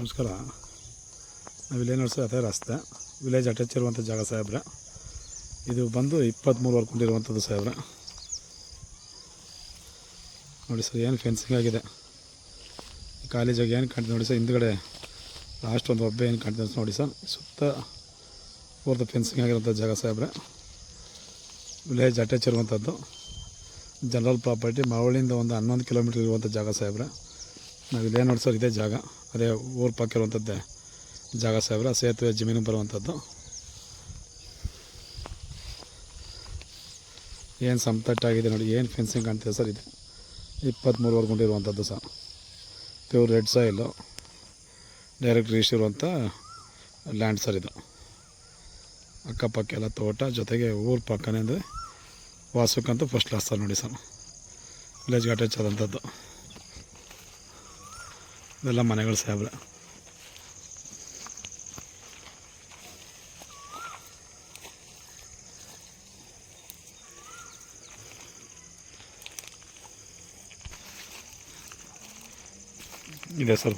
ನಮಸ್ಕಾರ. ನಾವಿಲ್ಲೇನು ನೋಡಿ ಸರ್, ಅದೇ ರಸ್ತೆ ವಿಲೇಜ್ ಅಟ್ಯಾಚ್ ಇರುವಂಥ ಜಾಗ ಸಾಹೇಬ್ರೆ. ಇದು ಬಂದು 23 ವರ್ಗ ಕೊಂಡಿರುವಂಥದ್ದು ಸಾಹೇಬ್ರೆ. ನೋಡಿ ಸರ್, ಏನು ಫೆನ್ಸಿಂಗ್ ಆಗಿದೆ. ಖಾಲಿ ಜಾಗ ಏನು ಕಾಣ್ತದೆ ನೋಡಿ ಸರ್. ಹಿಂದ್ಗಡೆ ಲಾಸ್ಟ್ ಒಂದು ಒಬ್ಬೆ ಏನು ಕಾಣ್ತದೆ ನೋಡಿ ಸರ್. ಸುತ್ತ ಪೂರ್ತಿ ಫೆನ್ಸಿಂಗ್ ಆಗಿರೋಂಥ ಜಾಗ ಸಾಹೇಬ್ರೆ. ವಿಲೇಜ್ ಅಟ್ಯಾಚ್ ಇರುವಂಥದ್ದು ಜನರಲ್ ಪ್ರಾಪರ್ಟಿ. ಮಾವಳಿಂದ ಒಂದು 11 ಕಿಲೋಮೀಟ್ರ್ ಇರುವಂಥ ಜಾಗ ಸಾಹೇಬ್ರೆ. ನಾವಿಲ್ಲೇ ನೋಡಿ ಸರ್, ಇದೇ ಜಾಗ, ಅದೇ ಊರು ಪಕ್ಕ ಇರುವಂಥದ್ದೇ ಜಾಗ ಸಾಹೇಬ್ರೆ. ಸೇತುವೆ ಜಮೀನು ಬರುವಂಥದ್ದು. ಏನು ಸಮತಟ್ಟಾಗಿದೆ ನೋಡಿ, ಏನು ಫೆನ್ಸಿಂಗ್ ಕಾಣ್ತಿದೆ ಸರ್. ಇದು 23 ವರ್ಗ ಕೊಂಡಿರುವಂಥದ್ದು sir. Pure red soil, direct reach ಇರುವಂಥ ಲ್ಯಾಂಡ್ ಸರ್ ಇದು. ಅಕ್ಕಪಕ್ಕ ಎಲ್ಲ ತೋಟ, ಜೊತೆಗೆ ಊರು ಪಕ್ಕನೇ ಅಂದರೆ ವಾಸಕ್ಕಂತೂ ಫಸ್ಟ್ ಕ್ಲಾಸ್ ಸರ್. ನೋಡಿ ಸರ್, ವಿಲೇಜ್ಗೆ ಅಟ್ಯಾಚ್ ಆದಂಥದ್ದು ಇದೆಲ್ಲ ಮನೆಗಳು ಸಾಹೇಬ್ರೆ. ಇದೆ ಸರ್.